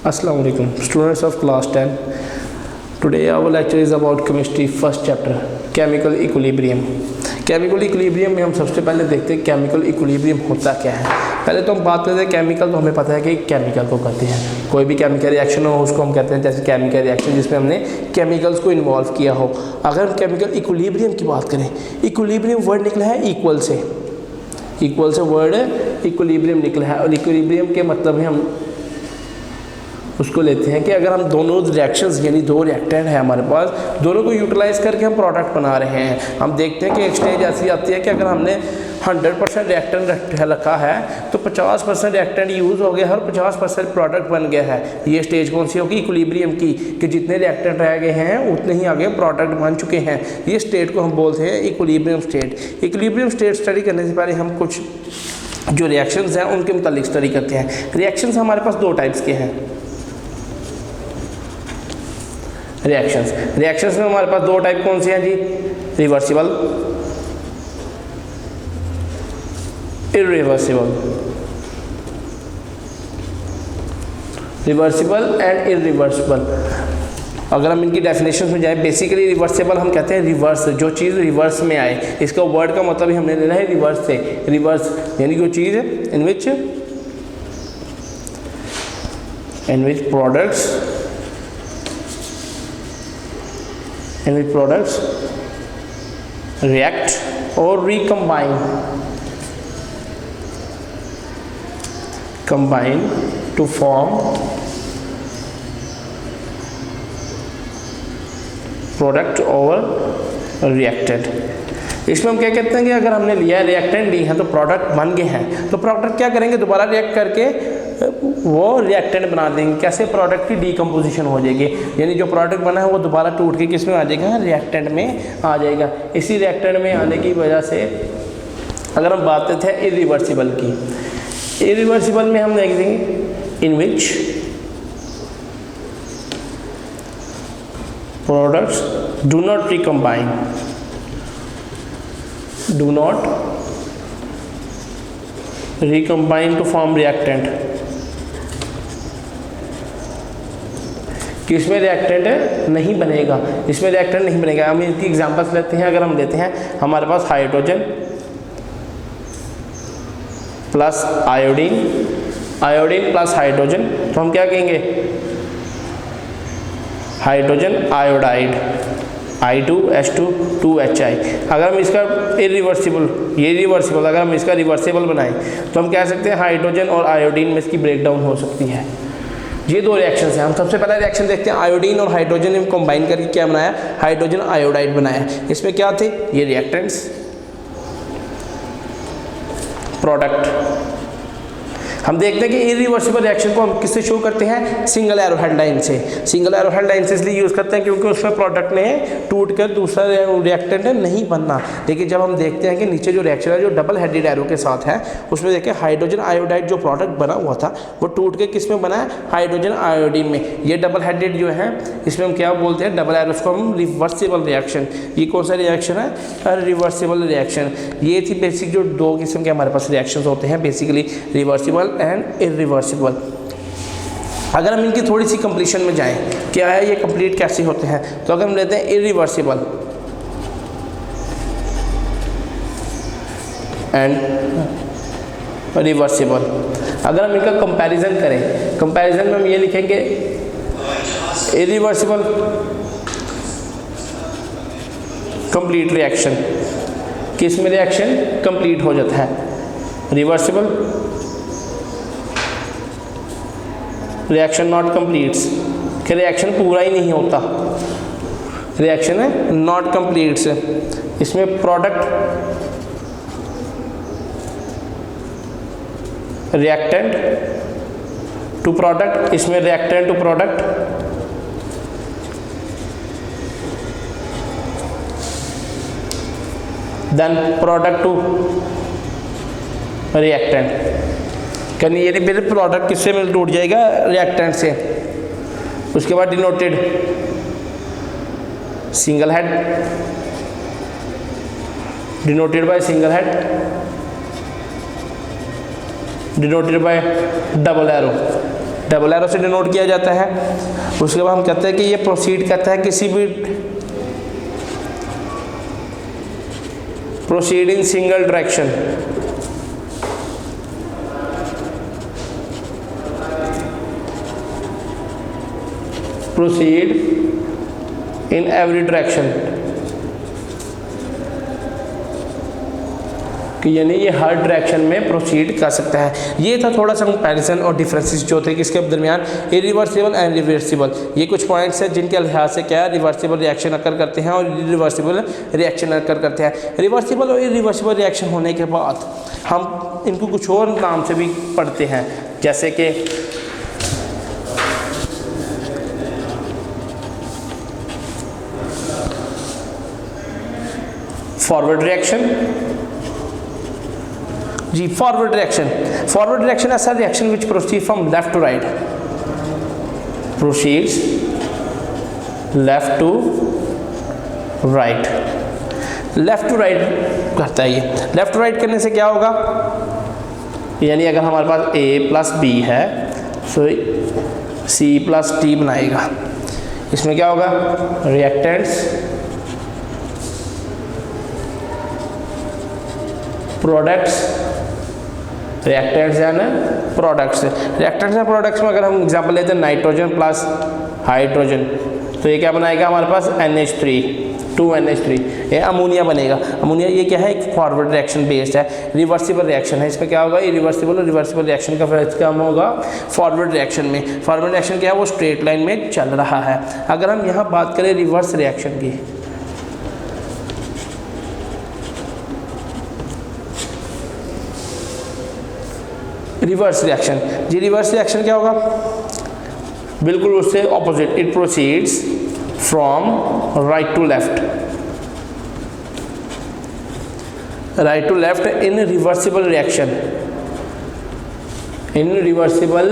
Assalamu alaikum, students of class 10. Today our lecture is about chemistry first chapter, chemical equilibrium. Chemical equilibrium में हम सबसे पहले देखते हैं केमिकल इक्विलिब्रियम होता क्या है। पहले तो हम बात करते हैं केमिकल, तो हमें पता है कि केमिकल को कहते हैं कोई भी केमिकल रिएक्शन हो उसको हम कहते हैं, जैसे केमिकल रिएक्शन जिसमें हमने केमिकल्स को इन्वॉल्व किया हो। अगर हम केमिकल इक्विलिब्रियम की बात करें, इक्विलिब्रियम वर्ड निकला है इक्वल से वर्ड इक्विलिब्रियम निकला है, और इक्विलिब्रियम के मतलब है हम उसको लेते हैं कि अगर हम दोनों रिएक्शंस यानी दो रिएक्टेंट है हमारे पास, दोनों को यूटिलाइज करके हम प्रोडक्ट बना रहे हैं। हम देखते हैं कि एक स्टेज ऐसी आती है कि अगर हमने 100% रिएक्टेंट रखा है तो 50% रिएक्टेंट यूज़ हो गया और 50% प्रोडक्ट बन गया है। ये स्टेज कौन सी होगी? इक्विलिब्रियम की, कि जितने रिएक्टेंट रह गए हैं उतने ही आगे प्रोडक्ट बन चुके हैं। ये स्टेट को हम बोलते हैं equilibrium state. Equilibrium state study करने से पहले हम कुछ जो रिएक्शंस हैं उनके मुतालिक स्टडी करते हैं। रिएक्शंस हमारे पास दो टाइप्स के हैं। रिएक्शंस में हमारे पास दो टाइप कौन से हैं जी? Reversible, irreversible. Reversible and irreversible. अगर हम इनकी डेफिनेशन में जाए, बेसिकली रिवर्सिबल हम कहते हैं रिवर्स, जो चीज़ रिवर्स में आए। इसका वर्ड का मतलब ही हमने लेना है रिवर्स से। रिवर्स यानी जो चीज़ इन विच products react or recombine to form product or reactant। इसमें हम क्या कहते हैं कि अगर हमने लिया रिएक्टेंट ली है तो प्रोडक्ट बन गए हैं, तो प्रोडक्ट क्या करेंगे? दोबारा रिएक्ट करके वो रिएक्टेंट बना देंगे। कैसे? प्रोडक्ट की डीकम्पोजिशन हो जाएगी, यानी जो प्रोडक्ट बना है वो दोबारा टूट के किस में आ जाएगा? रिएक्टेंट में आ जाएगा। इसी रिएक्टेंट में आने की वजह से अगर हम बात करते हैं इरिवर्सिबल की, इरिवर्सिबल में हम देखेंगे in which products do not recombine to form reactant। कि इसमें रिएक्टेंट नहीं बनेगा, इसमें रिएक्टेंट नहीं बनेगा। हम इसकी एग्जांपल्स लेते हैं। अगर हम लेते हैं हमारे पास hydrogen plus iodine plus hydrogen, तो हम क्या कहेंगे? Hydrogen iodide, I2H2 2HI। अगर हम इसका रिवर्सिबल अगर हम इसका रिवर्सिबल बनाएं तो हम कह सकते हैं हाइड्रोजन और आयोडीन में इसकी ब्रेकडाउन हो सकती है। ये दो रिएक्शंस हैं। हम सबसे पहला रिएक्शन देखते हैं, आयोडीन और हाइड्रोजन ने कंबाइन करके क्या बनाया? हाइड्रोजन आयोडाइड बनाया। इसमें क्या थे? ये रिएक्टेंट्स, प्रोडक्ट। हम देखते हैं कि इरिवर्सिबल रिएक्शन को हम किससे शो करते हैं? सिंगल एरो हेड लाइन से। सिंगल एरो हेड लाइन से इसलिए यूज़ करते हैं क्योंकि उसमें प्रोडक्ट ने टूट कर दूसरा रिएक्टेंट नहीं बनना। लेकिन जब हम देखते हैं कि नीचे जो रिएक्शन है जो डबल हेडेड एरो के साथ है, उसमें देखिए हाइड्रोजन आयोडाइड जो प्रोडक्ट बना हुआ था वो टूट के किस में बना है? हाइड्रोजन आयोडीन में। ये डबल हेडेड जो है इसमें हम क्या बोलते हैं? डबल एरो, उसको हम रिवर्सिबल रिएक्शन। ये कौन सा रिएक्शन है? Reversible reaction. ये थी बेसिक जो दो किस्म के हमारे पास रिएक्शंस होते हैं, बेसिकली रिवर्सिबल एंड इरिवर्सिबल। अगर हम इनकी थोड़ी सी कंप्लीशन में जाएं, क्या है ये कंप्लीट कैसे होते हैं, तो अगर हम लेते हैं इरिवर्सिबल एंड रिवर्सिबल, अगर हम इनका कंपैरिजन करें, कंपैरिजन में हम ये लिखेंगे इरिवर्सिबल कंप्लीट रिएक्शन, किस में रिएक्शन कंप्लीट हो जाता है? रिवर्सिबल रिएक्शन नॉट कंप्लीट्स, कि रिएक्शन पूरा ही नहीं होता, रिएक्शन है नॉट कंप्लीट्स। इसमें प्रोडक्ट रिएक्टेंट टू प्रोडक्ट, इसमें reactant to product, then product to reactant. यानी ये मेरे प्रोडक्ट किससे मिल टूट जाएगा? रिएक्टेंट से। उसके बाद denoted single head, denoted by single head, denoted by double arrow. Double arrow से डिनोट किया जाता है। उसके बाद हम कहते हैं कि ये प्रोसीड करता है किसी भी proceed in single direction, proceed in every direction, कि यानी ये हर डायरेक्शन में प्रोसीड कर सकता है। ये था थोड़ा सा कंपैरिजन और डिफरेंसेस जो थे किसके दरमियान, इरिवर्सिबल एंड रिवर्सिबल। ये कुछ पॉइंट्स हैं जिनके लिहाज से क्या है, रिवर्सिबल रिएक्शन अकर करते हैं और इरिवर्सिबल रिएक्शन अकर करते हैं। रिवर्सिबल और इरिवर्सिबल रिएक्शन होने के बाद हम इनको कुछ और नाम से भी पढ़ते हैं, जैसे कि फॉरवर्ड रिएक्शन। जी फॉरवर्ड रिएक्शन, फॉरवर्ड रिएक्शन ऐसा reaction which proceed from left to right, proceeds left to right, left to right करता है। ये लेफ्ट टू राइट करने से क्या होगा, यानी अगर हमारे पास a प्लस बी है तो c प्लस टी बनाएगा। इसमें क्या होगा, reactants products, reactants and products. Reactants and products में अगर हम एग्जांपल लेते हैं नाइट्रोजन प्लस हाइड्रोजन, तो ये क्या बनाएगा हमारे पास NH3, 2NH3, ये अमोनिया बनेगा। अमोनिया ये क्या है, एक फॉरवर्ड रिएक्शन बेस्ड है, रिवर्सिबल रिएक्शन है। इसमें क्या होगा, ये रिवर्सिबल और रिवर्सिबल रिएक्शन का फर्क क्या होगा, फॉरवर्ड रिएक्शन में। फॉरवर्ड रिएक्शन क्या है, वो स्ट्रेट लाइन में चल रहा है। अगर हम यहाँ बात करें रिवर्स रिएक्शन की, रिवर्स रिएक्शन, जी रिवर्स रिएक्शन क्या होगा, बिल्कुल उससे opposite, it proceeds from right to left, right to left in reversible reaction, in reversible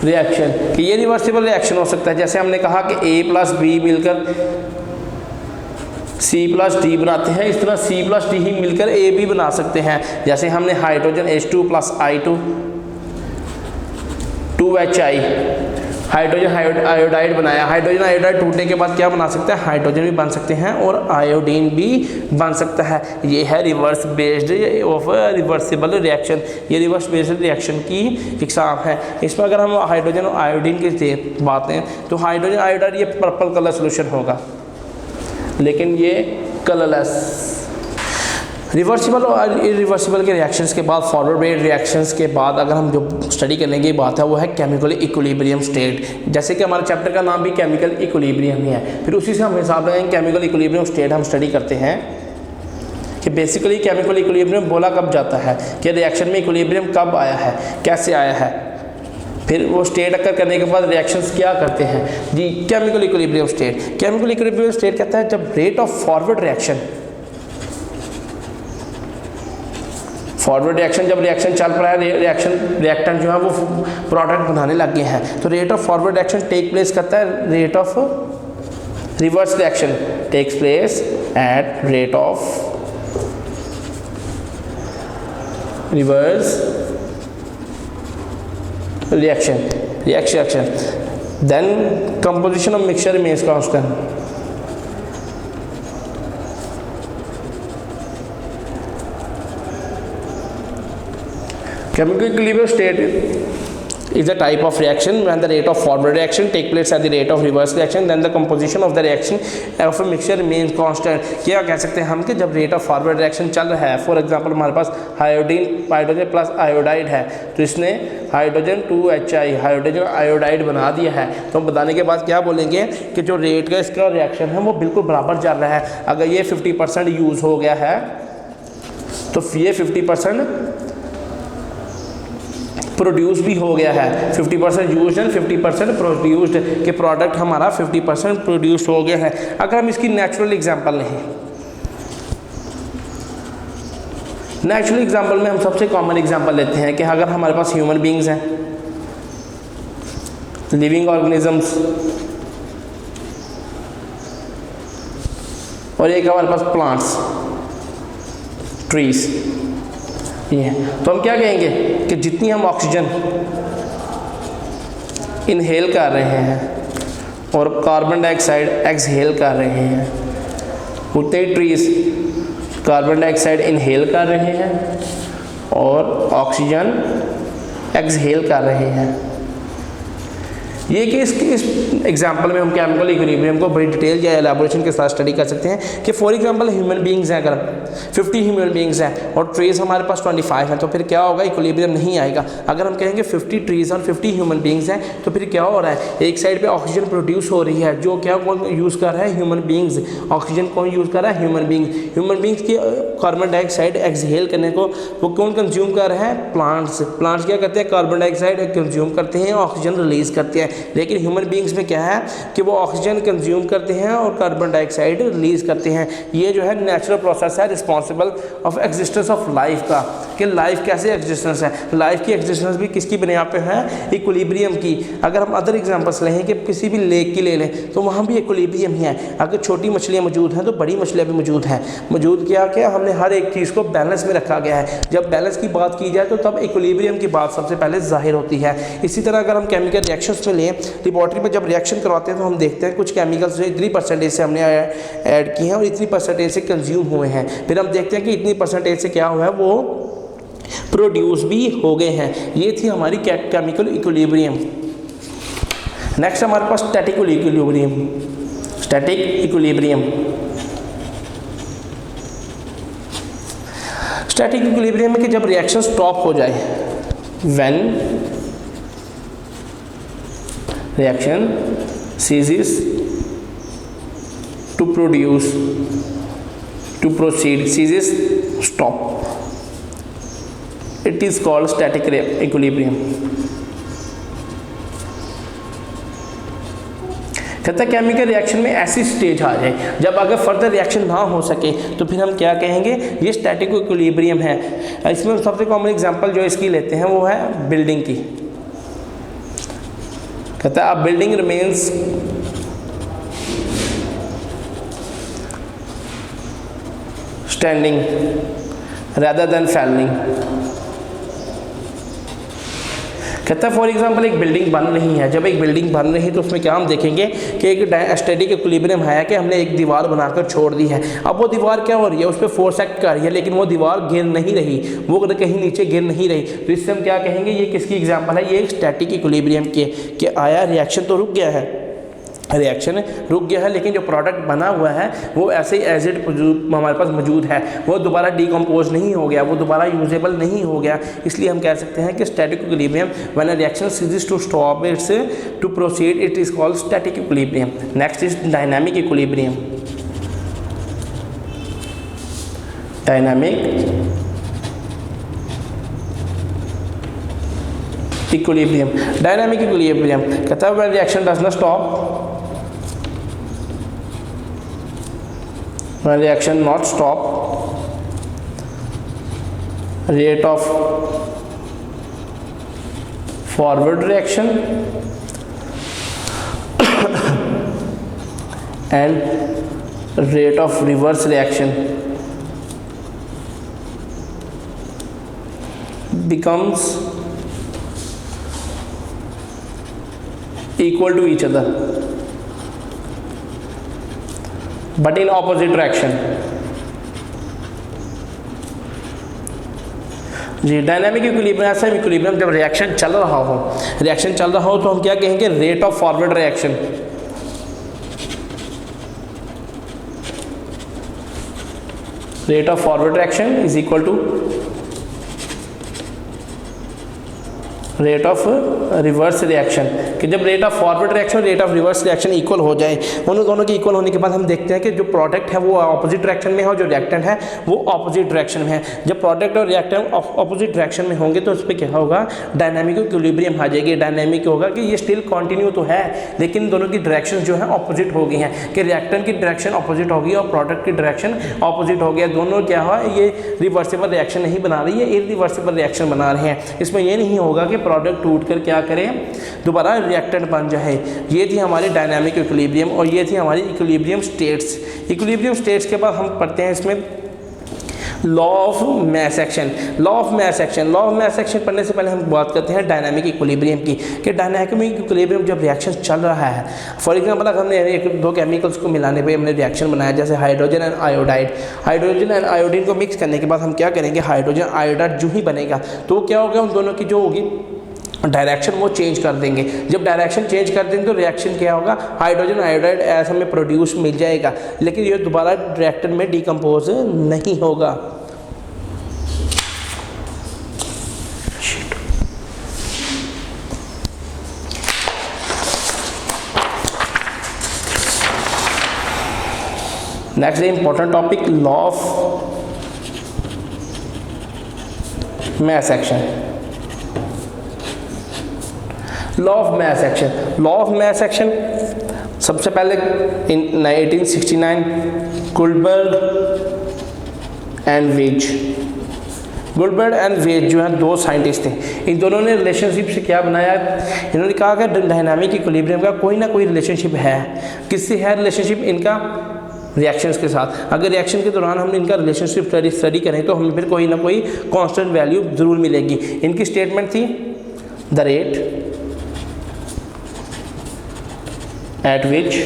reaction. कि ये रिवर्सिबल रिएक्शन हो सकता है, जैसे हमने कहा कि a प्लस बी मिलकर C प्लस डी बनाते हैं, इस तरह C प्लस डी ही मिलकर A भी बना सकते हैं। जैसे हमने hydrogen H2 plus I2 2HI, hydrogen iodide बनाया। हाइड्रोजन आयोडाइड टूटने के बाद क्या बना सकते हैं, हाइड्रोजन भी बन सकते हैं और आयोडीन भी बन सकता है। ये है reverse based of reversible reaction, ये रिवर्स बेस्ड रिएक्शन की एग्जाम है। इसमें अगर हम हाइड्रोजन और आयोडीन की बात हैं तो हाइड्रोजन आयोडाइड ये पर्पल कलर सोल्यूशन होगा, लेकिन ये कलरलेस। रिवर्सिबल और इरिवर्सिबल के रिएक्शंस के बाद, फॉरवर्ड बेस्ड रिएक्शंस के बाद अगर हम जो स्टडी करने की बात है वो है केमिकल इक्विलिब्रियम स्टेट। जैसे कि हमारे चैप्टर का नाम भी केमिकल इक्विलिब्रियम ही है, फिर उसी से हम हिसाब लगाएंगे केमिकल इक्विलिब्रियम स्टेट हम स्टडी करते हैं कि बेसिकली केमिकल इक्विलिब्रियम बोला कब जाता है, कि रिएक्शन में इक्विलिब्रियम कब आया है, कैसे आया है, फिर वो स्टेट अकर करने के बाद रिएक्शंस क्या करते हैं। जी chemical equilibrium state, chemical equilibrium state कहता है जब rate of forward reaction, forward reaction जब रिएक्शन चल रहा है, रिएक्टेंट जो है वो प्रोडक्ट बनाने लग गए हैं, तो rate of forward reaction take place करता है, rate of reverse reaction takes place at rate of reverse reaction, then composition of mixture remains constant. Chemical equilibrium state is a type of reaction when the rate of forward reaction take place at the rate of reverse reaction, then the composition of the reaction of a mixture remains constant. क्या कह सकते हैं हम कि जब rate of forward reaction चल रहा है, फॉर एग्जांपल हमारे पास हाइड्रोजन प्लस आयोडाइड है, तो इसने हाइड्रोजन 2HI हाइड्रोजन आयोडाइड बना दिया है, तो हम बताने के बाद क्या बोलेंगे कि जो रेट का इसका रिएक्शन है वो बिल्कुल बराबर चल रहा है। अगर ये 50% यूज़ हो गया है तो ये 50% प्रोड्यूस भी हो गया है, 50% यूज्ड एंड 50% प्रोड्यूस्ड, के प्रोडक्ट हमारा 50% प्रोड्यूस हो गया है। अगर हम इसकी नेचुरल एग्जांपल लें, नेचुरल एग्जांपल में हम सबसे कॉमन एग्जांपल लेते हैं कि अगर हमारे पास ह्यूमन बींग्स हैं, लिविंग ऑर्गेनिजम्स, और एक हमारे पास प्लांट्स, ट्रीज, ये तो हम क्या कहेंगे कि जितनी हम ऑक्सीजन इनहेल कर रहे हैं और कार्बन डाइऑक्साइड एक्सहेल कर रहे हैं, उतने ही ट्रीज कार्बन डाइऑक्साइड इनहेल कर रहे हैं और ऑक्सीजन एक्सहेल कर रहे हैं। ये कि इस एग्जांपल में हम केमिकल इक्विलिब्रियम को बड़ी डिटेल या एलाबोरेशन के साथ स्टडी कर सकते हैं कि फॉर एग्जांपल ह्यूमन बीइंग्स हैं, अगर 50 ह्यूमन बीइंग्स हैं और ट्रीज हमारे पास 25 हैं, तो फिर क्या होगा, इक्विलिब्रियम नहीं आएगा। अगर हम कहेंगे 50 ट्रीज और 50 ह्यूमन बीइंग्स हैं, तो फिर क्या हो रहा है, एक साइड पे ऑक्सीजन प्रोड्यूस हो रही है, जो क्या कौन यूज़ कर रहा है, ह्यूमन बीइंग्स। ऑक्सीजन कौन यूज़ कर रहा है, ह्यूमन बीइंग्स। ह्यूमन बीइंग्स की कार्बन डाइऑक्साइड एक्सहेल करने को वो कौन कंज्यूम कर रहा है, प्लांट्स। प्लांट्स क्या करते हैं, कार्बन डाइऑक्साइड कंज्यूम करते हैं, ऑक्सीजन रिलीज करते हैं। लेकिन ह्यूमन में क्या है कि वो ऑक्सीजन कंज्यूम करते हैं और कार्बन डाइऑक्साइड रिलीज करते हैं। ये जो है नेचुरल प्रोसेस है responsible of existence of life का, कि लाइफ कैसे एग्जिस्टेंस है। लाइफ की एग्जिस्टेंस भी किसकी बुनियाद पे है, इक्विलिब्रियम की। अगर हम अदर एग्जांपल्स लें कि किसी भी लेक की ले लें तो वहाँ भी इक्विलिब्रियम ही है। अगर छोटी मछलियाँ मौजूद हैं तो बड़ी मछलियाँ भी मौजूद हैं। मौजूद क्या हमने हर एक चीज़ को बैलेंस में रखा गया है। जब बैलेंस की बात की जाए तो तब इक्विलिब्रियम की बात सबसे पहले जाहिर होती है। इसी तरह अगर हम केमिकल रिएक्शंस में लें, लेबॉरेटरी में जब रिएक्शन करवाते हैं तो हम देखते हैं कुछ केमिकल्स जो इतनी परसेंटेज से हमने ऐड किए हैं और इतनी परसेंटेज से कंज्यूम हुए हैं। फिर हम देखते हैं कि इतनी परसेंटेज से क्या हुआ है, वो प्रोड्यूस भी हो गए हैं। ये थी हमारी केमिकल इक्विलिब्रियम। नेक्स्ट हमारे पास static equilibrium. Static equilibrium, static equilibrium में कि जब रिएक्शन स्टॉप हो जाए, when reaction ceases to produce, to proceed, ceases, stop, it is called static equilibrium। कहता है केमिकल रिएक्शन में ऐसी स्टेज आ जाए जब अगर फर्दर रिएक्शन ना हो सके तो फिर हम क्या कहेंगे, ये स्टैटिक इक्विलिब्रियम है। इसमें सबसे कॉमन एग्जांपल जो इसकी लेते हैं वो है बिल्डिंग की। कहता है a building remains standing rather than falling। कहता है फॉर एग्जांपल एक बिल्डिंग बन रही है, जब एक बिल्डिंग बन रही है तो उसमें क्या हम देखेंगे कि एक स्टैटिक इक्विलिब्रियम है कि हमने एक दीवार बनाकर छोड़ दी है। अब वो दीवार क्या हो रही है, उस पर फोर्स एक्ट कर रही है, लेकिन वो दीवार गिर नहीं रही, वो कहीं नीचे गिर नहीं रही। तो इससे हम क्या कहेंगे, ये किसकी एग्जाम्पल है, ये एक स्टैटिक इक्विलिब्रियम के कि आया रिएक्शन तो रुक गया है, रिएक्शन रुक गया है, लेकिन जो प्रोडक्ट बना हुआ है वो ऐसे ही एज इट हमारे पास मौजूद है, वो दोबारा डिकम्पोज नहीं हो गया, वो दोबारा यूजेबल नहीं हो गया। इसलिए हम कह सकते हैं कि static equilibrium when a reaction ceases to stop its to proceed, it is called static equilibrium. Next is dynamic equilibrium. Dynamic equilibrium, dynamic equilibrium कहता है when reaction does not stop, when reaction not stop, rate of forward reaction and rate of reverse reaction becomes equal to each other but in opposite direction। जी dynamic equilibrium ऐसा equilibrium जब reaction चल रहा हो, reaction चल रहा हो तो हम क्या कहेंगे, rate of forward reaction. Rate of forward reaction is equal to rate of reverse reaction, कि जब rate of forward reaction rate of reverse reaction equal हो जाए, उन दोनों के इक्वल होने के बाद हम देखते हैं कि जो प्रोडक्ट है वो ऑपोजिट डायरेक्शन में है और जो रिएक्टेंट है वो ऑपोजिट डायरेक्शन में है। जब प्रोडक्ट और रिएक्टेंट ऑपोजिट डायरेक्शन में होंगे तो उस पर क्या होगा, डायनामिक इक्विलिब्रियम आ जाएगी। डायनामिक होगा कि ये स्टिल कंटिन्यू तो है लेकिन दोनों की डायरेक्शन जो है ऑपोजिट हो गई हैं, कि रिएक्टेंट की डायरेक्शन ऑपोजिट होगी और प्रोडक्ट की डायरेक्शन ऑपोजिट हो गया। दोनों क्या हुआ, ये रिवर्सिबल रिएक्शन नहीं बना रही है, इरिवर्सिबल रिएक्शन बना रहे हैं। इसमें ये नहीं होगा कि प्रोडक्ट टूटकर क्या करें, दोबारा रिएक्टेंट बन जाए। ये थी हमारी डायनामिक इक्विलिब्रियम और ये थी हमारी इक्विलिब्रियम स्टेट्स। इक्विलिब्रियम स्टेट्स के बाद हम पढ़ते हैं इसमें law of mass action. Law of mass action, law of mass action पढ़ने से पहले हम बात करते हैं डायनामिक इक्विलिब्रियम की, कि डायनामिक इक्विलिब्रियम जब रिएक्शन चल रहा है, फॉर एग्जांपल अगर हमने एक दो केमिकल्स को मिलाने पे हमने रिएक्शन बनाया, जैसे hydrogen and iodide, hydrogen and iodine को मिक्स करने के बाद हम क्या करेंगे, हाइड्रोजन आयोडाइड जो ही बनेगा तो क्या होगा, उन दोनों की जो होगी डायरेक्शन वो चेंज कर देंगे। जब डायरेक्शन चेंज कर देंगे तो रिएक्शन क्या होगा, हाइड्रोजन आयोडाइड ऐसा में प्रोड्यूस मिल जाएगा, लेकिन ये दोबारा रिएक्टर में डिकम्पोज नहीं होगा। Next important topic, law of mass action. Law of mass action, law of mass action सबसे पहले इन 1869 गुल्डबर्ग एंड वेज, गुल्डबर्ग एंड वेज जो है दो साइंटिस्ट थे, इन दोनों ने रिलेशनशिप से क्या बनाया, इन्होंने कहा कि डायनामिक इक्विलिब्रियम का कोई ना कोई रिलेशनशिप है। किससे है रिलेशनशिप, इनका रिएक्शंस के साथ। अगर रिएक्शन के दौरान हम इनका रिलेशनशिप स्टडी करें तो हमें फिर कोई ना कोई कांस्टेंट वैल्यू जरूर मिलेगी। इनकी स्टेटमेंट थी, the rate at which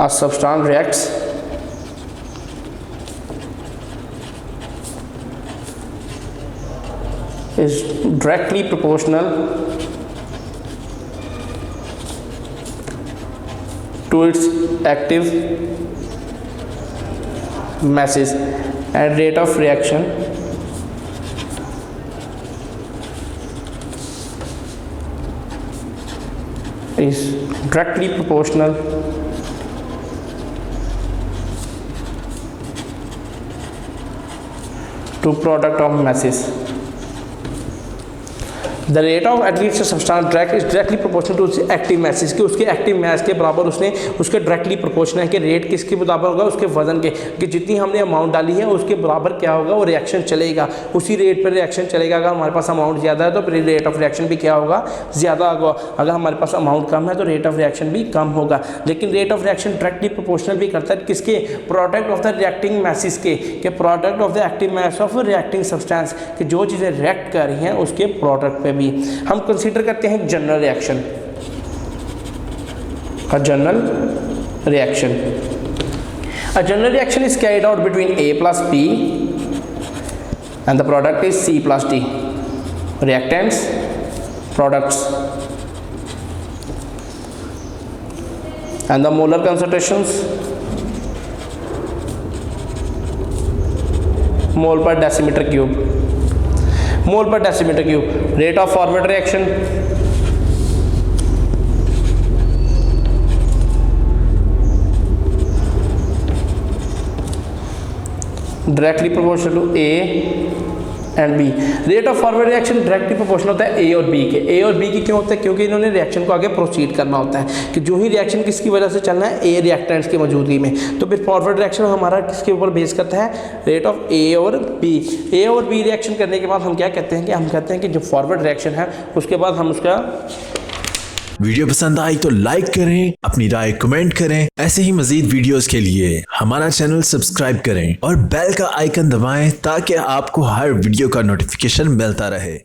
a substance reacts is directly proportional to its active masses, and rate of reaction is directly proportional to product of masses. The rate of at least substance drag is directly proportional to उसके active masses, कि उसके active mass के बराबर उसने उसके directly proportional है कि rate किसके बराबर होगा, उसके वजन के, कि जितनी हमने अमाउंट डाली है उसके बराबर क्या होगा, वो रिएक्शन चलेगा, उसी रेट पर रिएक्शन चलेगा। अगर हमारे पास अमाउंट ज़्यादा है तो फिर रेट ऑफ रिएक्शन भी क्या होगा, ज़्यादा होगा। अगर हमारे पास अमाउंट कम है तो रेट ऑफ रिएक्शन भी कम होगा। लेकिन rate of reaction directly proportional भी करता है किसके, product of the reacting masses के product of the active mass of reacting substance, कि जो चीज़ें रिएक्ट कर रही हैं उसके प्रोडक्ट पे भी। हम कंसीडर करते हैं general reaction, a general reaction. A general reaction is carried out between A plus B and the product is C plus D. Reactants, products, and the molar concentrations mole per decimeter cube. Mole per decimeter cube. Rate of forward reaction directly proportional to A and B. Rate of forward reaction directly proportional होता है ए और B के। ए और B की क्यों होता है, क्योंकि इन्होंने रिएक्शन को आगे प्रोसीड करना होता है, कि जो ही रिएक्शन किसकी वजह से चलना है, ए रिएक्टेंट्स की मौजूदगी में। तो फिर फॉरवर्ड रिएक्शन हमारा किसके ऊपर बेस करता है, रेट ऑफ ए और बी। ए और बी रिएक्शन करने के बाद हम क्या कहते हैं, कि हम कहते हैं कि जो फॉरवर्ड रिएक्शन है उसके बाद हम उसका वीडियो पसंद आई तो लाइक करें, अपनी राय कमेंट करें। ऐसे ही मजीद वीडियोस के लिए हमारा चैनल सब्सक्राइब करें और बेल का आइकन दबाएं ताकि आपको हर वीडियो का नोटिफिकेशन मिलता रहे।